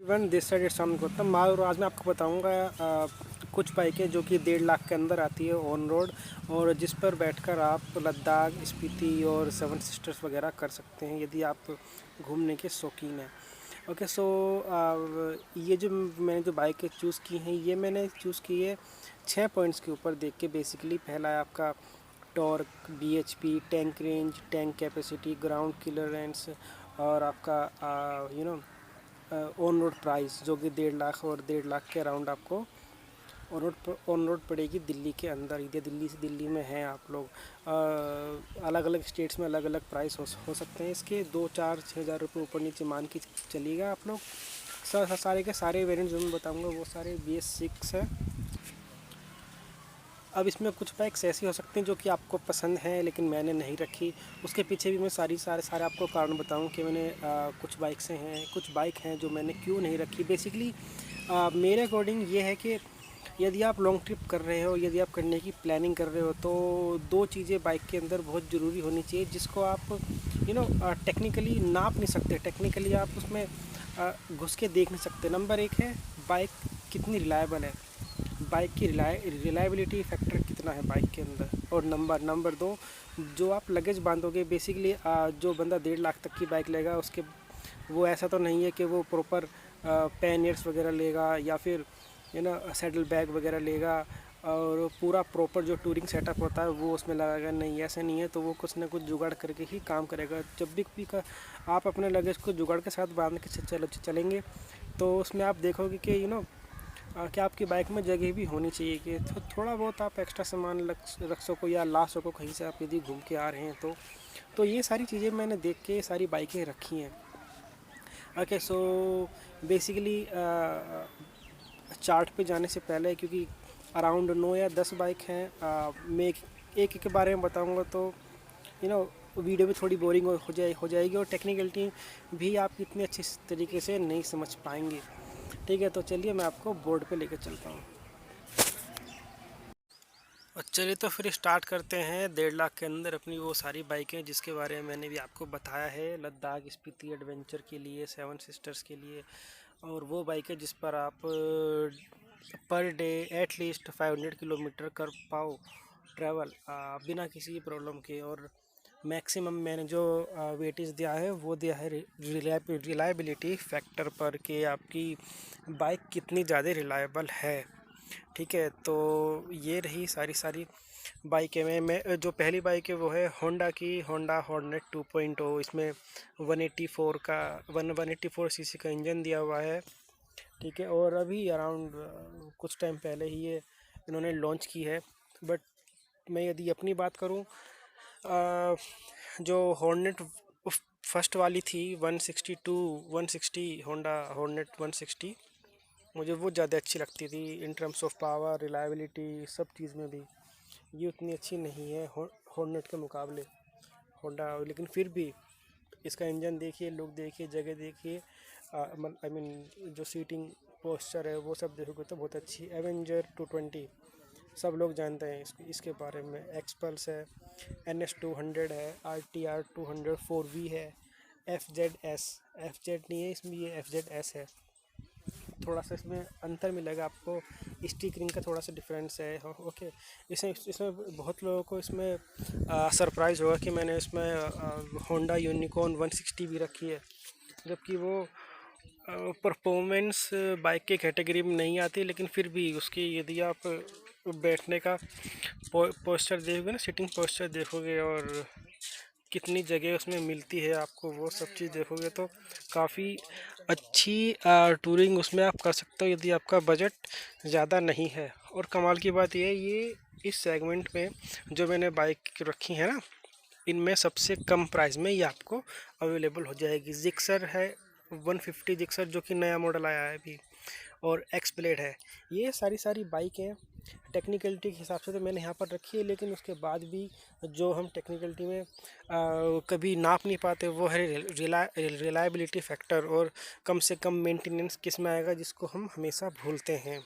One this side it's Gautam और आज मैं आपको बताऊंगा कुछ बाइकें जो कि 1.5 लाख के अंदर आती है ऑन रोड और जिस पर बैठकर आप लद्दाख, स्पीति और सेवन सिस्टर्स वगैरह कर सकते हैं यदि आप घूमने के शौकीन हैं। ओके सो ये जो मैंने जो बाइकें चूज़ की हैं ये मैंने चूज़ की है 6 पॉइंट्स के ऊपर देख के। बेसिकली पहला है आपका torque, BHP, tank range, tank capacity, ground clearance और आपका ऑन रोड प्राइस जो कि 1.5 लाख और 1.5 लाख के अराउंड आपको ऑन रोड पड़ेगी दिल्ली के अंदर। यदि दिल्ली से दिल्ली में हैं आप लोग, अलग अलग स्टेट्स में अलग अलग प्राइस हो सकते हैं इसके 2, 4, 6 हज़ार रुपये ऊपर नीचे मान के चलिएगा आप लोग। सारे के सारे वेरिएंट जो मैं बताऊंगा वो सारे BS6 है। अब इसमें कुछ बाइक्स ऐसी हो सकती हैं जो कि आपको पसंद हैं लेकिन मैंने नहीं रखी। उसके पीछे भी मैं सारे आपको कारण बताऊं कि मैंने कुछ कुछ बाइक हैं जो मैंने क्यों नहीं रखी। बेसिकली मेरे अकॉर्डिंग ये है कि यदि आप लॉन्ग ट्रिप कर रहे हो, यदि आप करने की प्लानिंग कर रहे हो तो दो चीज़ें बाइक के अंदर बहुत ज़रूरी होनी चाहिए जिसको आप टेक्निकली नाप नहीं सकते, टेक्निकली आप उसमें घुस के देख नहीं सकते। नंबर एक है बाइक कितनी रिलायबल है, बाइक की रिलायबिलिटी फैक्टर कितना है बाइक के अंदर। और नंबर दो, जो आप लगेज बांधोगे। बेसिकली जो बंदा 1.5 लाख तक की बाइक लेगा उसके वो ऐसा तो नहीं है कि वो प्रॉपर पैनियर्स वगैरह लेगा या फिर सैडल बैग वगैरह लेगा और पूरा प्रॉपर जो टूरिंग सेटअप होता है वो उसमें लगाएगा। नहीं, ऐसा नहीं है। तो वो कुछ ना कुछ जुगाड़ करके ही काम करेगा। जब भी आप अपने लगेज को जुगाड़ के साथ बांध के चलेंगे तो उसमें आप देखोगे कि कि आपकी बाइक में जगह भी होनी चाहिए कि थोड़ा बहुत आप एक्स्ट्रा सामान रख सको या ला सको कहीं से आप यदि घूम के आ रहे हैं तो ये सारी चीज़ें मैंने देख के सारी बाइकें रखी हैं। ओके सो बेसिकली चार्ट पे जाने से पहले, क्योंकि अराउंड 9 या 10 बाइक हैं, मैं एक के बारे में बताऊंगा तो यू नो वीडियो भी थोड़ी बोरिंग हो जाएगी और टेक्निकलिटी भी आप इतनी अच्छी तरीके से नहीं समझ पाएंगे। ठीक है, तो चलिए मैं आपको बोर्ड पे लेकर चलता हूँ। और चलिए तो फिर स्टार्ट करते हैं 1.5 लाख के अंदर अपनी वो सारी बाइकें जिसके बारे में मैंने भी आपको बताया है। लद्दाख, स्पीति एडवेंचर के लिए, सेवन सिस्टर्स के लिए और वो बाइकें जिस पर आप पर डे एटलीस्ट 500 किलोमीटर कर पाओ ट्रैवल बिना किसी प्रॉब्लम के। और मैक्सिमम मैंने जो वेटेज दिया है वो दिया है रिलायबिलिटी फैक्टर पर कि आपकी बाइक कितनी ज़्यादा रिलायबल है। ठीक है, तो ये रही सारी बाइकें में। मैं जो पहली बाइक है वो है होंडा की, होंडा हॉर्नेट 2.0। इसमें 184 का 184 सीसी का इंजन दिया हुआ है। ठीक है, और अभी अराउंड कुछ टाइम पहले ही ये इन्होंने लॉन्च की है। बट मैं यदि अपनी बात करूं, जो हॉर्नेट फर्स्ट वाली थी 160 होंडा हॉर्नेट 160, मुझे वो ज़्यादा अच्छी लगती थी in terms of power, reliability, सब चीज़ में भी। ये उतनी अच्छी नहीं है हॉर्नेट के मुकाबले होंडा। लेकिन फिर भी इसका इंजन देखिए, लुक देखिए, जगह देखिए, आई मीन जो सीटिंग पोस्चर है वो सब देखोगे तो बहुत अच्छी। एवेंजर 220 सब लोग जानते हैं इसके बारे में। एक्सपल्स है, NS 200 है, RTR 200 4V है, FZ नहीं है इसमें, ये FZ है। थोड़ा सा इसमें अंतर मिलेगा आपको, स्टिकरिंग का थोड़ा सा डिफरेंस है। ओके, इसमें इसमें बहुत लोगों को इसमें सरप्राइज़ होगा कि मैंने इसमें होंडा यूनिकॉर्न 160 भी रखी है, जबकि वो परफॉर्मेंस बाइक के कैटेगरी में नहीं आती। लेकिन फिर भी उसकी यदि आप बैठने का पोस्चर देखोगे ना, सिटिंग पोस्चर देखोगे और कितनी जगह उसमें मिलती है आपको, वो सब चीज़ देखोगे तो काफ़ी अच्छी टूरिंग उसमें आप कर सकते हो यदि आपका बजट ज़्यादा नहीं है। और कमाल की बात ये इस सेगमेंट में जो मैंने बाइक रखी है ना, इनमें सबसे कम प्राइस में ये आपको अवेलेबल हो जाएगी। जिक्सर है 150 जिक्सर जो कि नया मॉडल आया है अभी, और एक्स प्लेड है। ये सारी बाइक हैं टेक्निकलिटी के हिसाब से तो मैंने यहाँ पर रखी है, लेकिन उसके बाद भी जो हम टेक्निकलिटी में कभी नाप नहीं पाते वो है रिलायबिलिटी फैक्टर और कम से कम मेंटेनेंस किस में आएगा, जिसको हम हमेशा भूलते हैं।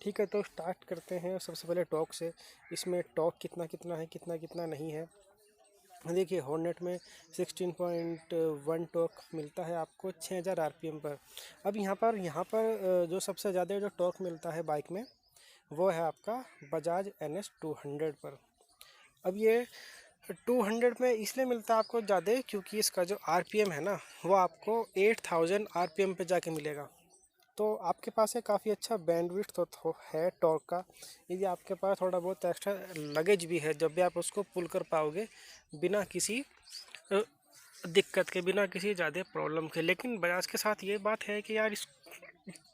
ठीक है, तो स्टार्ट करते हैं सबसे पहले टॉर्क से। इसमें टॉर्क कितना कितना है, कितना कितना नहीं है। देखिए हॉर्नेट में 16.1 टॉर्क मिलता है आपको 6000 आरपीएम पर। अब यहाँ पर जो सबसे ज़्यादा जो टॉर्क मिलता है बाइक में वो है आपका बजाज NS 200 पर। अब ये 200 में इसलिए मिलता है आपको ज़्यादा क्योंकि इसका जो आरपीएम है ना वो आपको 8000 आरपीएम पे जाके मिलेगा। तो आपके पास है काफ़ी अच्छा बैंडविड्थ तो है टॉर्क का। यदि आपके पास थोड़ा बहुत एक्स्ट्रा लगेज भी है जब भी आप उसको पुल कर पाओगे बिना किसी अ, दिक्कत के, बिना किसी ज़्यादा प्रॉब्लम के। लेकिन बजाज के साथ ये बात है कि यार इस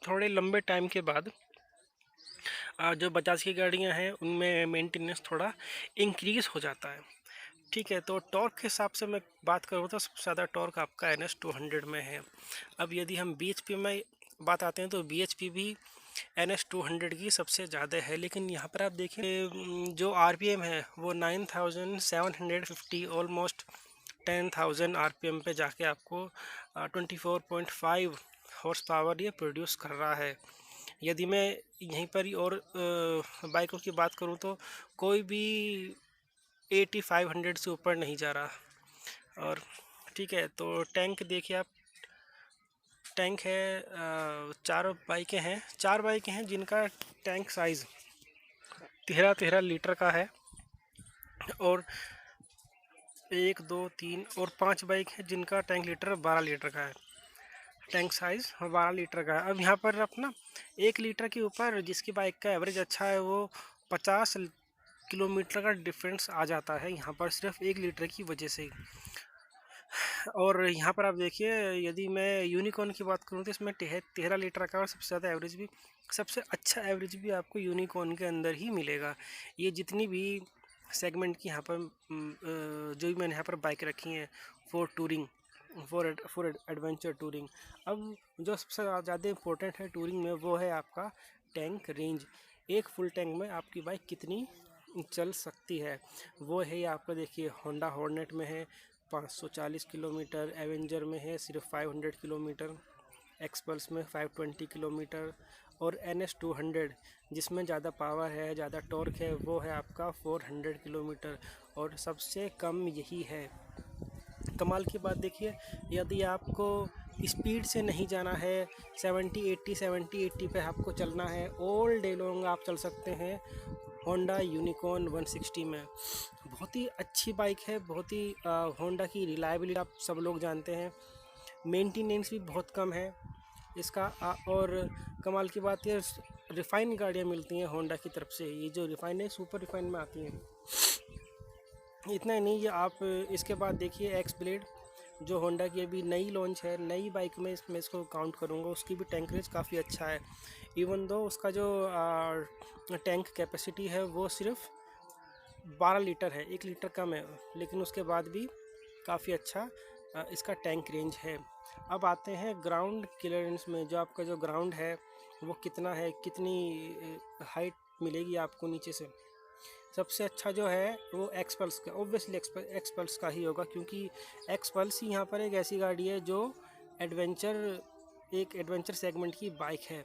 थोड़े लंबे टाइम के बाद जो बजाज की गाड़ियां हैं उनमें मेंटेनेंस थोड़ा इंक्रीज़ हो जाता है। ठीक है, तो टॉर्क के हिसाब से मैं बात करूँ तो सबसे ज़्यादा टॉर्क आपका NS 200 में है। अब यदि हम BHP में बात आते हैं तो BHP भी NS 200 की सबसे ज़्यादा है। लेकिन यहाँ पर आप देखें जो RPM है वो 9750, ऑलमोस्ट 10,000 RPM पे जाके आपको 24.5 हॉर्स पावर ये प्रोड्यूस कर रहा है। यदि मैं यहीं पर ही और बाइकों की बात करूं तो कोई भी 8500 से ऊपर नहीं जा रहा। और ठीक है, तो टैंक देखिए आप, टैंक है चार बाइकें हैं जिनका टैंक साइज़ 13 लीटर का है। और 1 2 3 और 5 बाइक है जिनका टैंक लीटर 12 लीटर का है। टैंक साइज़ 12 लीटर का है। अब यहाँ पर अपना 1 लीटर के ऊपर जिसकी बाइक का एवरेज अच्छा है वो 50 किलोमीटर का डिफरेंस आ जाता है यहाँ पर सिर्फ 1 लीटर की वजह से ही। और यहाँ पर आप देखिए यदि मैं यूनिकॉर्न की बात करूँ तो इसमें 13 लीटर का और सबसे ज़्यादा एवरेज भी, सबसे अच्छा एवरेज भी आपको यूनिकॉर्न के अंदर ही मिलेगा। ये जितनी भी सेगमेंट की यहाँ पर जो भी मैंने यहाँ पर बाइक रखी हैं for touring, for adventure touring. अब जो सबसे ज़्यादा इम्पोर्टेंट है टूरिंग में वो है आपका टैंक रेंज। एक फुल टैंक में आपकी बाइक कितनी चल सकती है वो है आपका। देखिए होंडा हॉर्नेट में है 540 किलोमीटर, एवेंजर में है सिर्फ 500 किलोमीटर, एक्सपल्स में 520 किलोमीटर, और NS 200 जिसमें ज़्यादा पावर है, ज़्यादा टॉर्क है, वो है आपका 400 किलोमीटर और सबसे कम यही है। कमाल की बात देखिए, यदि आपको स्पीड से नहीं जाना है, 70 80 पे आपको चलना है, ऑल डे लॉन्ग आप चल सकते हैं होंडा यूनिकॉर्न 160 में। बहुत ही अच्छी बाइक है, बहुत ही होंडा की रिलायबिलिटी आप सब लोग जानते हैं, मेंटेनेंस भी बहुत कम है इसका। और कमाल की बात ये रिफाइन गाड़ियाँ मिलती हैं होंडा की तरफ से, ये जो रिफाइन है सुपर रिफाइन में आती हैं। इतना ही नहीं, ये आप इसके बाद देखिए एक्स ब्लेड जो होंडा की अभी नई लॉन्च है, नई बाइक में मैं इसको काउंट करूँगा, उसकी भी टैंक रेंज काफ़ी अच्छा है। इवन दो उसका जो टैंक कैपेसिटी है वो सिर्फ 12 लीटर है, 1 लीटर कम है, लेकिन उसके बाद भी काफ़ी अच्छा इसका टैंक रेंज है। अब आते हैं ग्राउंड क्लियरेंस में, जो आपका जो ग्राउंड है वो कितना है, कितनी हाइट मिलेगी आपको नीचे से। सबसे अच्छा जो है वो एक्सपल्स का, ऑब्वियसली एक्सपल्स का ही होगा, क्योंकि एक्सपल्स ही यहाँ पर एक ऐसी गाड़ी है जो एडवेंचर, एक एडवेंचर सेगमेंट की बाइक है।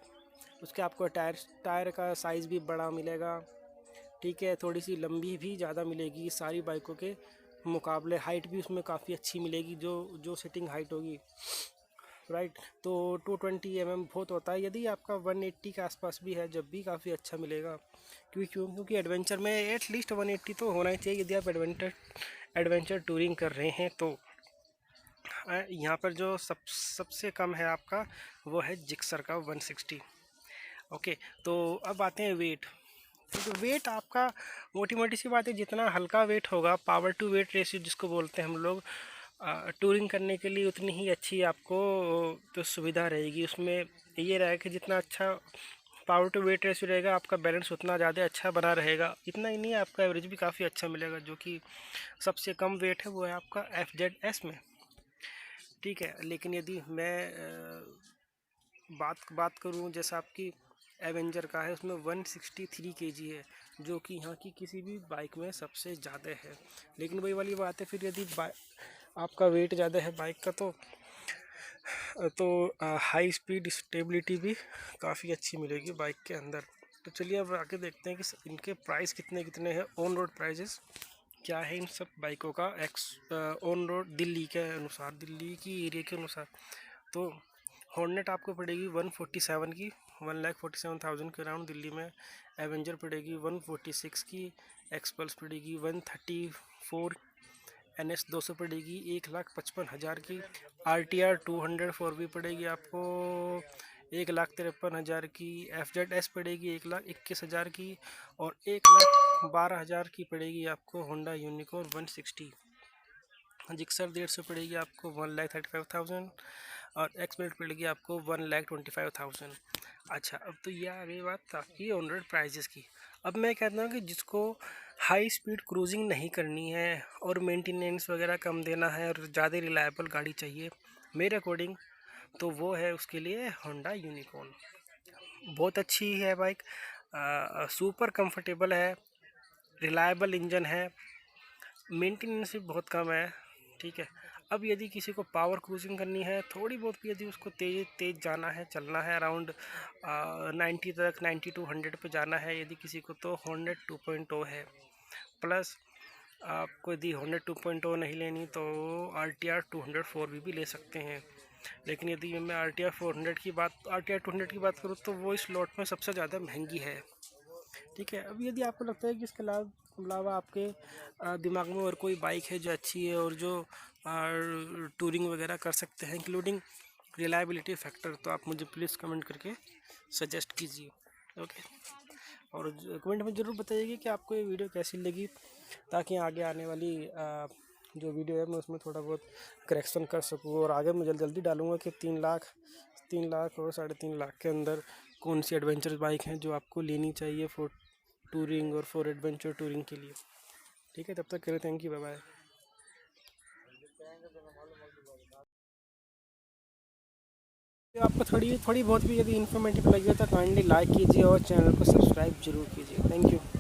उसके आपको टायर का साइज़ भी बड़ा मिलेगा, ठीक है, थोड़ी सी लंबी भी ज़्यादा मिलेगी सारी बाइकों के मुकाबले, हाइट भी उसमें काफ़ी अच्छी मिलेगी, जो जो सिटिंग हाइट होगी, राइट। तो 220 बहुत होता है, यदि आपका 180 के आसपास भी है जब भी काफ़ी अच्छा मिलेगा। क्योंकि एडवेंचर में एटलीस्ट 180 तो होना ही चाहिए यदि आप एडवेंचर टूरिंग कर रहे हैं तो। यहाँ पर जो सबसे कम है आपका वो है जिक्सर का 160। ओके, तो अब आते हैं वेट। तो वेट आपका मोटी मोटी सी बात है, जितना हल्का वेट होगा, पावर टू वेट रेशियो जिसको बोलते हैं हम लोग, टूरिंग करने के लिए उतनी ही अच्छी आपको तो सुविधा रहेगी। उसमें ये रहेगा कि जितना अच्छा पावर टू वेट रेशियो रहेगा आपका बैलेंस उतना ज़्यादा अच्छा बना रहेगा। इतना ही नहीं, आपका एवरेज भी काफ़ी अच्छा मिलेगा। जो कि सबसे कम वेट है वो है आपका FZS में, ठीक है। लेकिन यदि मैं बात करूं जैसा आपकी एवेंजर का है, उसमें 163 kg है, जो कि यहाँ की किसी भी बाइक में सबसे ज़्यादा है। लेकिन वही वाली बात है, फिर यदि आपका वेट ज़्यादा है बाइक का तो हाई स्पीड स्टेबिलिटी भी काफ़ी अच्छी मिलेगी बाइक के अंदर। तो चलिए अब आके देखते हैं कि इनके प्राइस कितने कितने हैं, ऑन रोड प्राइजेस क्या है इन सब बाइकों का ऑन रोड दिल्ली के अनुसार, दिल्ली की एरिया के अनुसार। तो हॉर्नेट आपको पड़ेगी 147 की, 1,47,000 के अराउंड दिल्ली में। एवेंजर पड़ेगी 146 की। एक्सपल्स पड़ेगी 134। NS 200 पड़ेगी 1,55,000 की। RTR 200 4V पड़ेगी आपको 1,53,000 की। FZS पड़ेगी 1,21,000 की। और 1,12,000 की पड़ेगी आपको होंडा यूनिकॉर्न 160। जिक्सर 150 पड़ेगी आपको 1,35,000। और एक्सपेल्ट पड़ेगी आपको 1,25,000। अच्छा, अब तो ये आ गई बात आपकी ऑन रोड प्राइजेस की। अब मैं कहता हूँ कि जिसको हाई स्पीड क्रूजिंग नहीं करनी है और मेंटेनेंस वगैरह कम देना है और ज़्यादा रिलायबल गाड़ी चाहिए मेरे अकॉर्डिंग, तो वो है उसके लिए होंडा यूनिकॉर्न। बहुत अच्छी है बाइक, सुपर कंफर्टेबल है, रिलायबल इंजन है, मेंटेनेंस भी बहुत कम है। ठीक है। अब यदि किसी को पावर क्रूजिंग करनी है थोड़ी बहुत भी, यदि उसको तेज़ तेज़ जाना है, चलना है अराउंड 90 तक, 90 to 100 पे जाना है यदि किसी को, तो हॉर्नेट 2.0 है। प्लस आपको यदि हॉर्नेट 2.0 नहीं लेनी तो RTR 200 4V भी ले सकते हैं। लेकिन यदि मैं RTR 200 की बात करूँ तो वो इस लॉट में सबसे ज़्यादा महंगी है। ठीक है। अब यदि आपको लगता है कि इसके अलावा आपके दिमाग में और कोई बाइक है जो अच्छी है और जो टूरिंग वगैरह कर सकते हैं इंक्लूडिंग रिलायबिलिटी फैक्टर, तो आप मुझे प्लीज़ कमेंट करके सजेस्ट कीजिए। ओके। और कमेंट में ज़रूर बताइएगा कि आपको ये वीडियो कैसी लगी, ताकि आगे आने वाली जो वीडियो है मैं उसमें थोड़ा बहुत करेक्शन कर सकूँ। और आगे मैं जल्दी डालूँगा कि 3 लाख और 3.5 लाख के अंदर कौन सी एडवेंचर बाइक हैं जो आपको लेनी चाहिए फॉर टूरिंग और फॉर एडवेंचर टूरिंग के लिए। ठीक है, तब तक के लिए थैंक यू, बाय बाय। आपको थोड़ी बहुत भी यदि इन्फॉर्मेटिव लगी हो तो काइंडली लाइक कीजिए और चैनल को सब्सक्राइब जरूर कीजिए। Thank you.